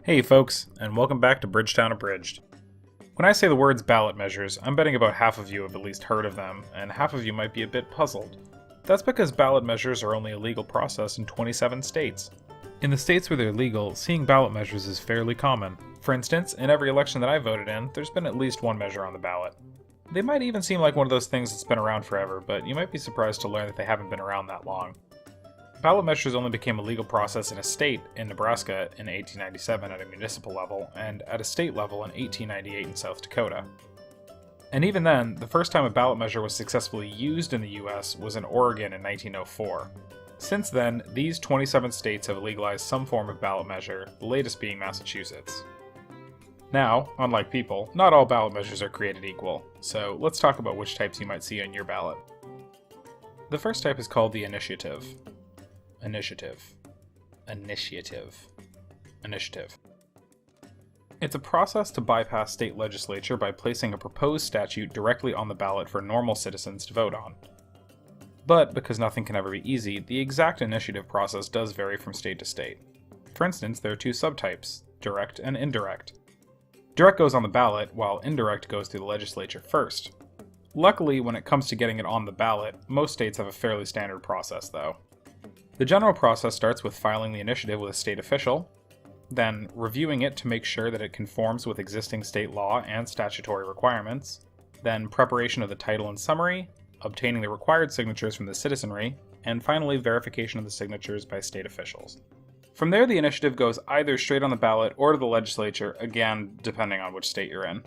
Hey folks, and welcome back to Bridgetown Abridged. When I say the words ballot measures, I'm betting about half of you have at least heard of them, and half of you might be a bit puzzled. That's because ballot measures are only a legal process in 27 states. In the states where they're legal, seeing ballot measures is fairly common. For instance, in every election that I voted in, there's been at least one measure on the ballot. They might even seem like one of those things that's been around forever, but you might be surprised to learn that they haven't been around that long. Ballot measures only became a legal process in a state in Nebraska in 1897 at a municipal level, and at a state level in 1898 in South Dakota. And even then, the first time a ballot measure was successfully used in the US was in Oregon in 1904. Since then, these 27 states have legalized some form of ballot measure, the latest being Massachusetts. Now, unlike people, not all ballot measures are created equal, so let's talk about which types you might see on your ballot. The first type is called the initiative. Initiative. It's a process to bypass state legislature by placing a proposed statute directly on the ballot for normal citizens to vote on. But, because nothing can ever be easy, the exact initiative process does vary from state to state. For instance, there are two subtypes, direct and indirect. Direct goes on the ballot, while indirect goes through the legislature first. Luckily, when it comes to getting it on the ballot, most states have a fairly standard process, though. The general process starts with filing the initiative with a state official, then reviewing it to make sure that it conforms with existing state law and statutory requirements, then preparation of the title and summary, obtaining the required signatures from the citizenry, and finally verification of the signatures by state officials. From there, the initiative goes either straight on the ballot or to the legislature, again, depending on which state you're in.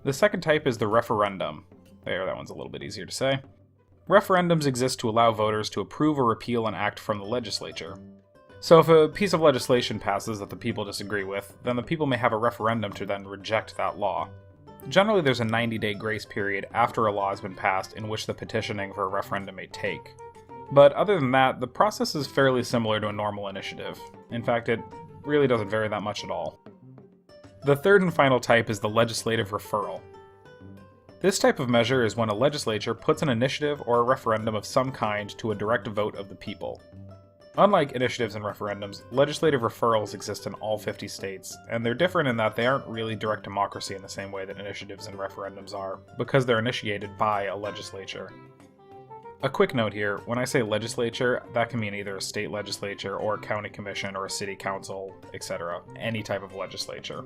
The second type is the referendum. There, that one's a little bit easier to say. Referendums exist to allow voters to approve or repeal an act from the legislature. So if a piece of legislation passes that the people disagree with, then the people may have a referendum to then reject that law. Generally, there's a 90-day grace period after a law has been passed in which the petitioning for a referendum may take. But other than that, the process is fairly similar to a normal initiative. In fact, it really doesn't vary that much at all. The third and final type is the legislative referral. This type of measure is when a legislature puts an initiative or a referendum of some kind to a direct vote of the people. Unlike initiatives and referendums, legislative referrals exist in all 50 states, and they're different in that they aren't really direct democracy in the same way that initiatives and referendums are, because they're initiated by a legislature. A quick note here, when I say legislature, that can mean either a state legislature or a county commission or a city council, etc. Any type of legislature.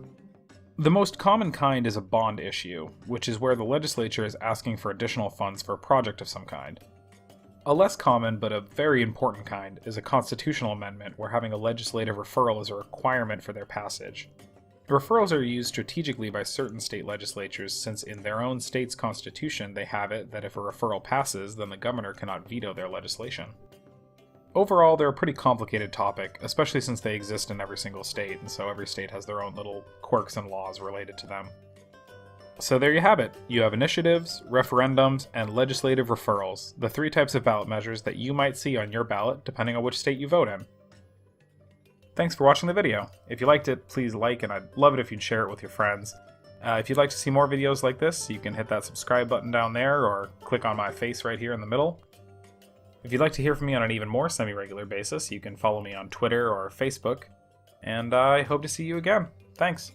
The most common kind is a bond issue, which is where the legislature is asking for additional funds for a project of some kind. A less common, but a very important kind, is a constitutional amendment where having a legislative referral is a requirement for their passage. Referrals are used strategically by certain state legislatures since in their own state's constitution they have it that if a referral passes, then the governor cannot veto their legislation. Overall, they're a pretty complicated topic, especially since they exist in every single state, and so every state has their own little quirks and laws related to them. So there you have it. You have initiatives, referendums, and legislative referrals, the three types of ballot measures that you might see on your ballot depending on which state you vote in. Thanks for watching the video. If you liked it, please like, and I'd love it if you'd share it with your friends. If you'd like to see more videos like this, you can hit that subscribe button down there, or click on my face right here in the middle. If you'd like to hear from me on an even more semi-regular basis, you can follow me on Twitter or Facebook, and I hope to see you again. Thanks!